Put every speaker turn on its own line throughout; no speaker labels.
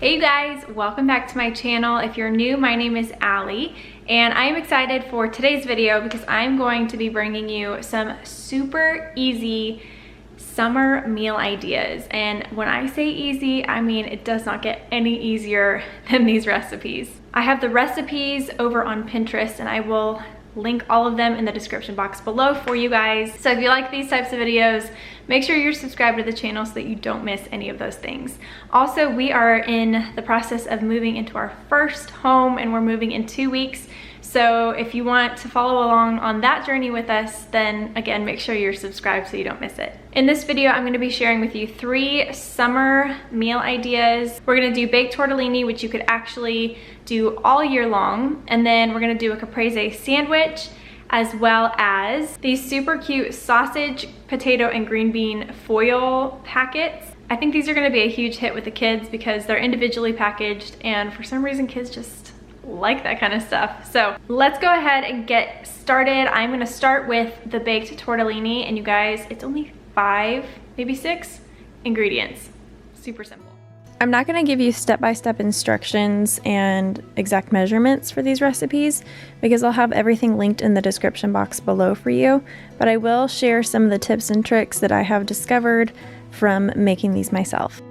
Hey you guys, welcome back to my channel. If you're new, my name is Allie, and I'm excited for today's video because I'm going to be bringing you some super easy summer meal ideas. And when I say easy, I mean it does not get any easier than these recipes. I have the recipes over on Pinterest and I will link all of them in the description box below for you guys. So if you like these types of videos, make sure you're subscribed to the channel so that you don't miss any of those things. Also, we are in the process of moving into our first home and we're moving in 2 weeks. So if you want to follow along on that journey with us, then again, make sure you're subscribed so you don't miss it. In this video, I'm going to be sharing with you 3 summer meal ideas. We're going to do baked tortellini, which you could actually do all year long. And then we're going to do a caprese sandwich, as well as these super cute sausage, potato, and green bean foil packets. I think these are going to be a huge hit with the kids because they're individually packaged, and for some reason kids just like that kind of stuff. So let's go ahead and get started. I'm going to start with the baked tortellini, and you guys, it's only 5, maybe 6 ingredients. Super simple. I'm not going to give you step-by-step instructions and exact measurements for these recipes because I'll have everything linked in the description box below for you, but I will share some of the tips and tricks that I have discovered from making these myself.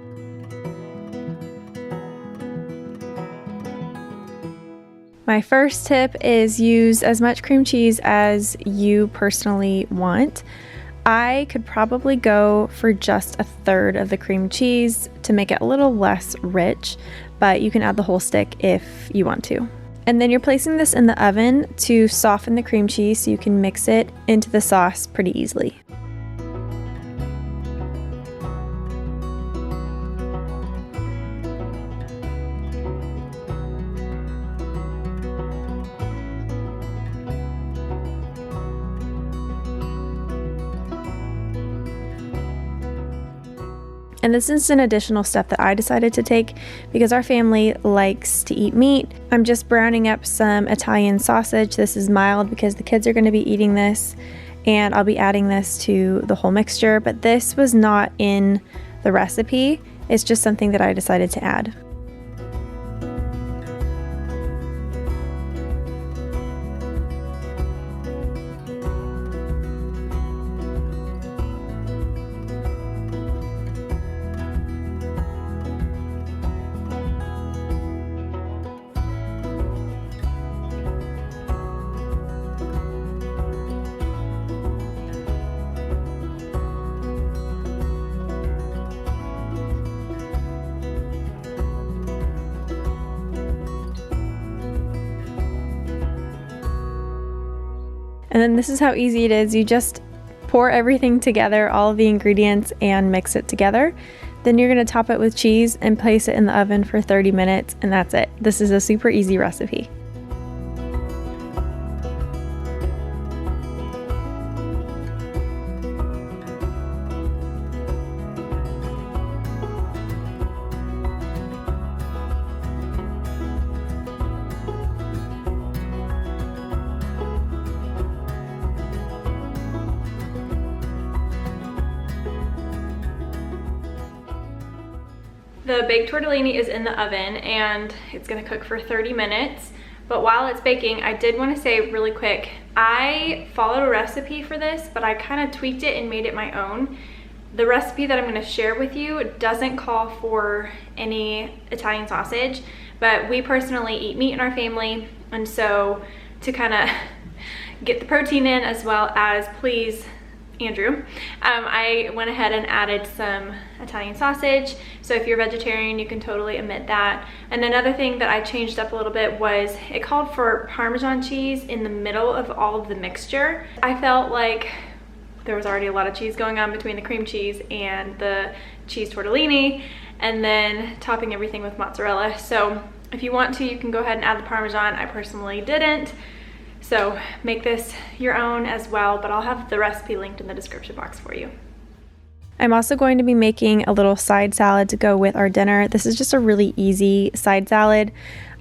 My first tip is use as much cream cheese as you personally want. I could probably go for just 1/3 of the cream cheese to make it a little less rich, but you can add the whole stick if you want to. And then you're placing this in the oven to soften the cream cheese so you can mix it into the sauce pretty easily. And this is an additional step that I decided to take because our family likes to eat meat. I'm just browning up some Italian sausage. This is mild because the kids are going to be eating this, and I'll be adding this to the whole mixture, but this was not in the recipe. It's just something that I decided to add. And then this is how easy it is. You just pour everything together, all of the ingredients, and mix it together. Then you're going to top it with cheese and place it in the oven for 30 minutes, and that's it. This is a super easy recipe. The baked tortellini is in the oven and it's gonna cook for 30 minutes. But while it's baking, I did wanna say really quick, I followed a recipe for this, but I kind of tweaked it and made it my own. The recipe that I'm gonna share with you doesn't call for any Italian sausage, but we personally eat meat in our family. And so to kind of get the protein in as well as please Andrew, I went ahead and added some Italian sausage. So if you're vegetarian, you can totally omit that. And another thing that I changed up a little bit was it called for Parmesan cheese in the middle of all of the mixture. I felt like there was already a lot of cheese going on between the cream cheese and the cheese tortellini, and then topping everything with mozzarella. So if you want to, you can go ahead and add the Parmesan. I personally didn't. So make this your own as well, but I'll have the recipe linked in the description box for you. I'm also going to be making a little side salad to go with our dinner. This is just a really easy side salad.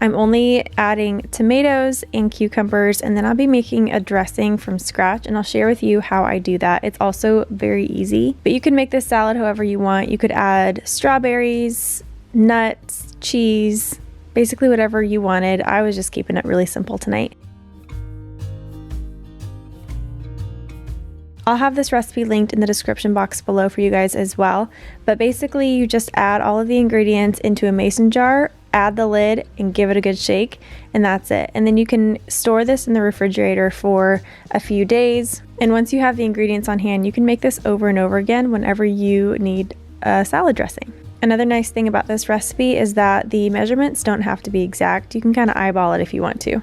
I'm only adding tomatoes and cucumbers, and then I'll be making a dressing from scratch, and I'll share with you how I do that. It's also very easy, but you can make this salad however you want. You could add strawberries, nuts, cheese, basically whatever you wanted. I was just keeping it really simple tonight. I'll have this recipe linked in the description box below for you guys as well, but basically you just add all of the ingredients into a mason jar, add the lid, and give it a good shake, and that's it. And then you can store this in the refrigerator for a few days, and once you have the ingredients on hand, you can make this over and over again whenever you need a salad dressing. Another nice thing about this recipe is that the measurements don't have to be exact. You can kind of eyeball it if you want to.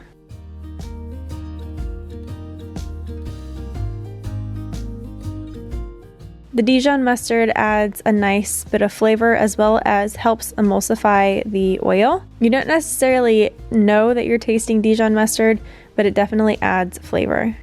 The Dijon mustard adds a nice bit of flavor as well as helps emulsify the oil. You don't necessarily know that you're tasting Dijon mustard, but it definitely adds flavor.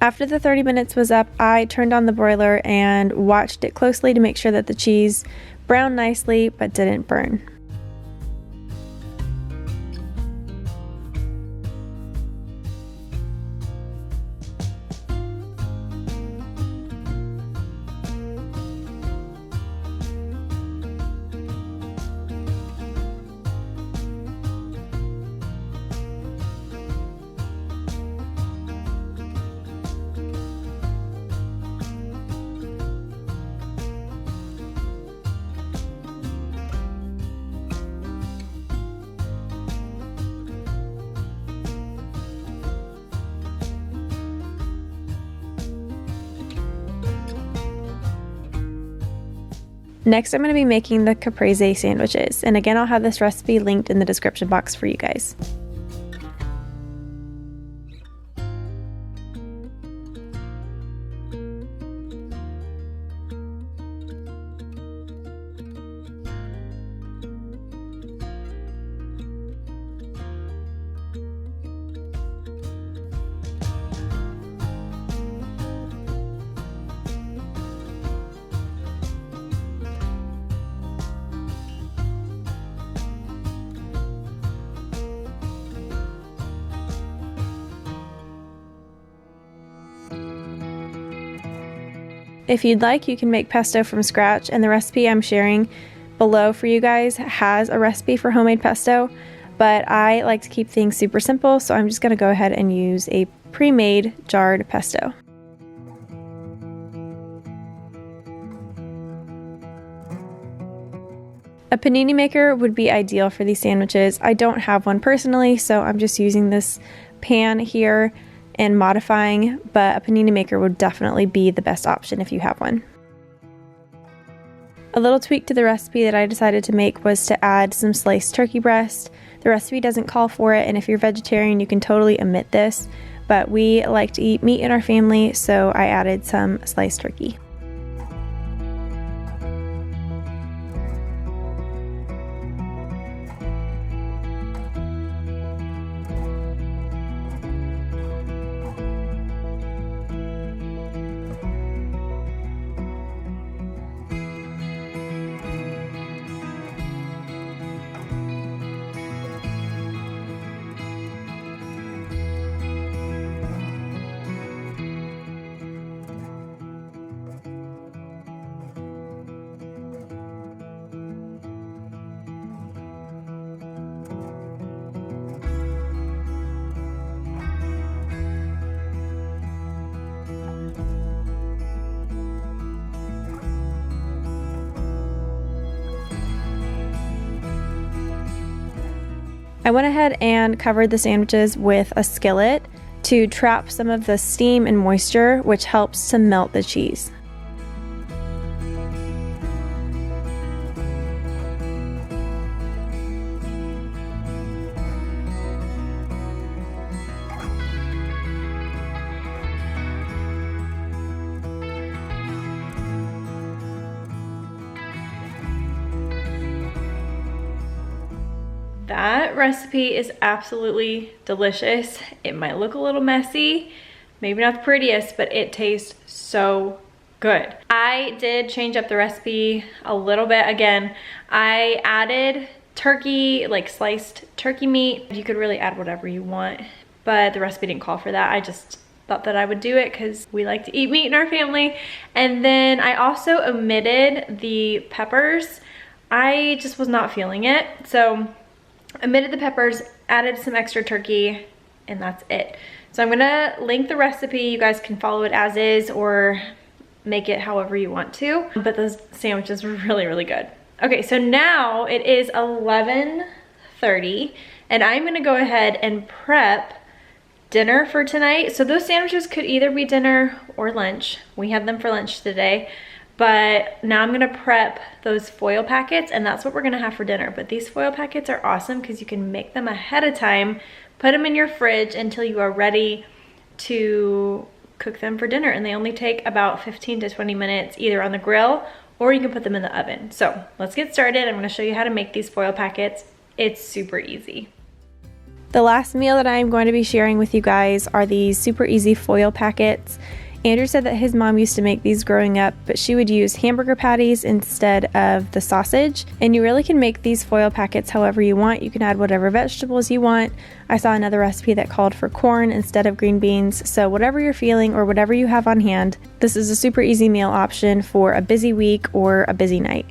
After the 30 minutes was up, I turned on the broiler and watched it closely to make sure that the cheese browned nicely but didn't burn. Next, I'm going to be making the Caprese sandwiches, and again, I'll have this recipe linked in the description box for you guys. If you'd like, you can make pesto from scratch, and the recipe I'm sharing below for you guys has a recipe for homemade pesto, but I like to keep things super simple, so I'm just going to go ahead and use a pre-made jarred pesto. A panini maker would be ideal for these sandwiches. I don't have one personally, so I'm just using this pan here and modifying, but a panini maker would definitely be the best option if you have one. A little tweak to the recipe that I decided to make was to add some sliced turkey breast. The recipe doesn't call for it, and if you're vegetarian, you can totally omit this, but we like to eat meat in our family, so I added some sliced turkey. I went ahead and covered the sandwiches with a skillet to trap some of the steam and moisture, which helps to melt the cheese. that recipe is absolutely delicious. It might look a little messy, maybe not the prettiest, but it tastes so good. I did change up the recipe a little bit. Again, I added turkey, like sliced turkey meat. You could really add whatever you want, but the recipe didn't call for that. I just thought that I would do it because we like to eat meat in our family. And then I also omitted the peppers. I just was not feeling it. So omitted the peppers, added some extra turkey, and that's it. So I'm gonna link the recipe. You guys can follow it as is or make it however you want to. But those sandwiches were really, really good. Okay, so now it is 11:30 and I'm gonna go ahead and prep dinner for tonight. So those sandwiches could either be dinner or lunch. We had them for lunch today. But now I'm gonna prep those foil packets and that's what we're gonna have for dinner. But these foil packets are awesome because you can make them ahead of time, put them in your fridge until you are ready to cook them for dinner. And they only take about 15 to 20 minutes either on the grill or you can put them in the oven. So let's get started. I'm gonna show you how to make these foil packets. It's super easy. The last meal that I'm going to be sharing with you guys are these super easy foil packets. Andrew said that his mom used to make these growing up, but she would use hamburger patties instead of the sausage. And you really can make these foil packets however you want. You can add whatever vegetables you want. I saw another recipe that called for corn instead of green beans. So whatever you're feeling or whatever you have on hand, this is a super easy meal option for a busy week or a busy night.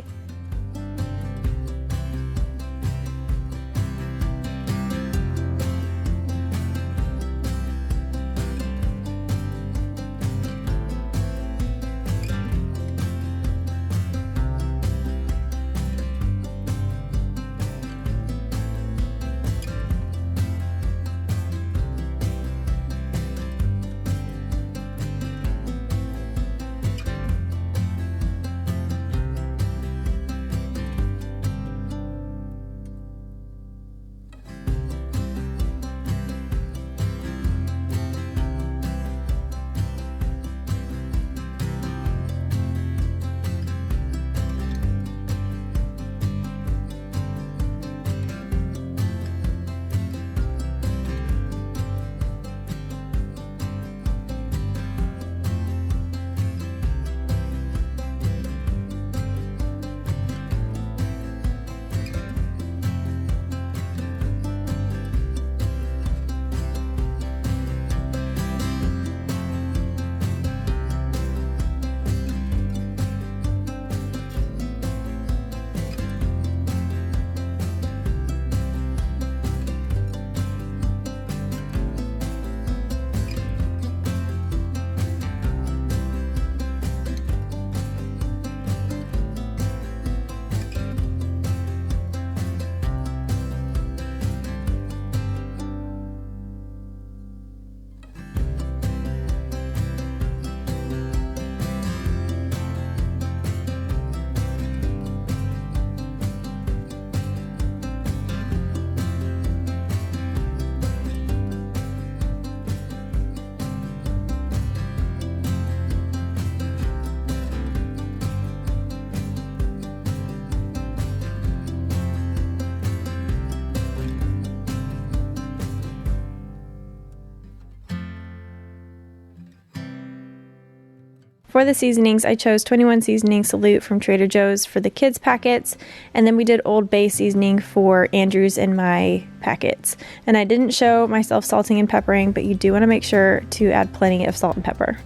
For the seasonings, I chose 21 Seasoning Salute from Trader Joe's for the kids' packets, and then we did Old Bay seasoning for Andrew's and my packets. And I didn't show myself salting and peppering, but you do want to make sure to add plenty of salt and pepper.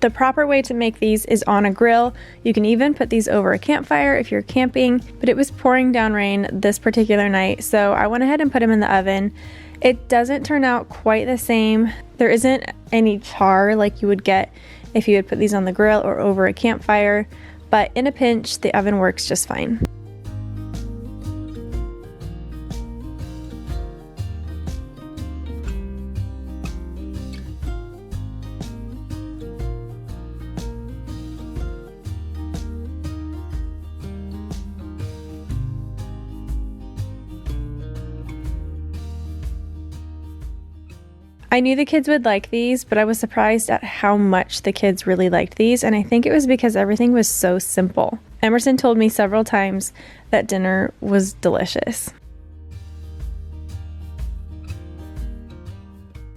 The proper way to make these is on a grill. You can even put these over a campfire if you're camping, but it was pouring down rain this particular night, so I went ahead and put them in the oven. It doesn't turn out quite the same. There isn't any char like you would get
if you would put these on the grill or over a campfire, but in a pinch, the oven works just fine. I knew the kids would like these, but I was surprised at how much the kids really liked these, and I think it was because everything was so simple. Emerson told me several times that dinner was delicious.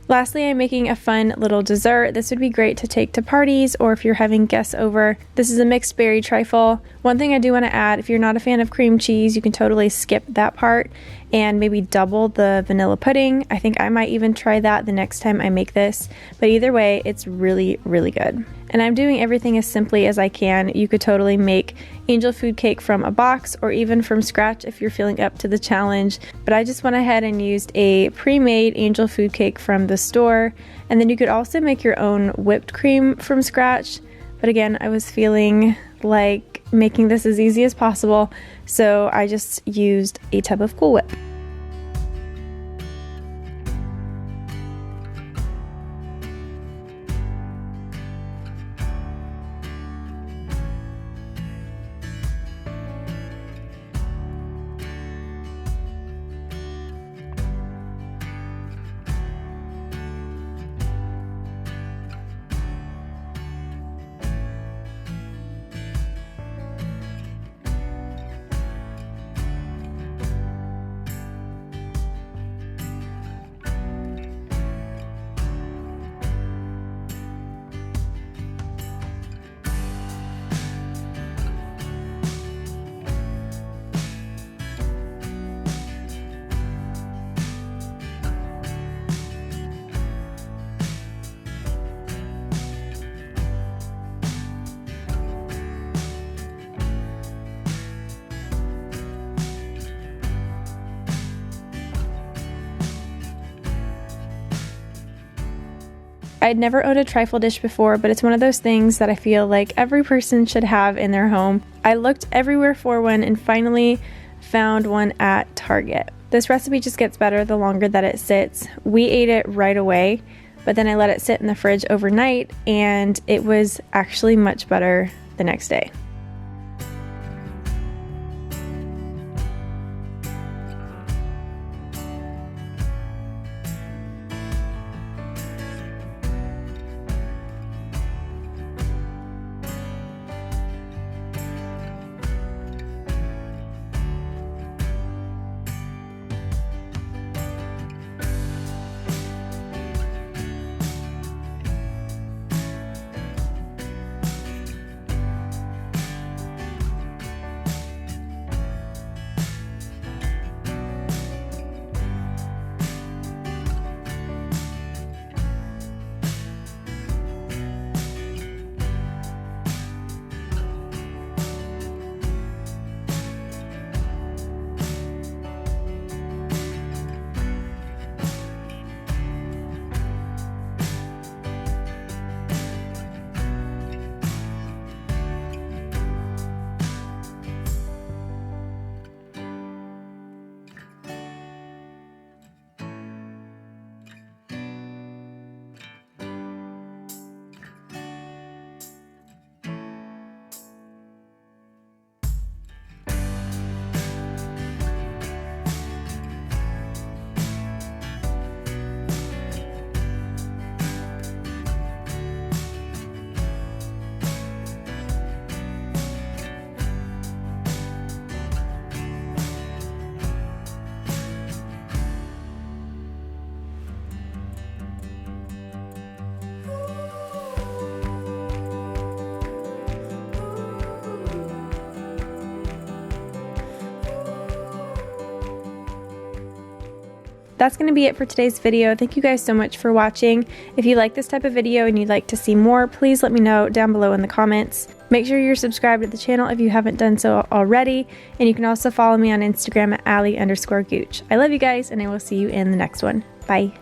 Lastly, I'm making a fun little dessert. This would be great to take to parties or if you're having guests over. This is a mixed berry trifle. One thing I do want to add, if you're not a fan of cream cheese, you can totally skip that part and maybe double the vanilla pudding. I think I might even try that the next time I make this. But either way, it's really, really good. And I'm doing everything as simply as I can. You could totally make angel food cake from a box or even from scratch if you're feeling up to the challenge. But I just went ahead and used a pre-made angel food cake from the store. And then you could also make your own whipped cream from scratch. But again, I was feeling like making this as easy as possible, so I just used a tub of Cool Whip. I'd never owned a trifle dish before, but it's one of those things that I feel like every person should have in their home. I looked everywhere for one and finally found one at Target. This recipe just gets better the longer that it sits. We ate it right away, but then I let it sit in the fridge overnight and it was actually much better the next day. That's going to be it for today's video. Thank you guys so much for watching. If you like this type of video and you'd like to see more, please let me know down below in the comments. Make sure you're subscribed to the channel if you haven't done so already. And you can also follow me on Instagram at Allie_Gooch. I love you guys and I will see you in the next one. Bye.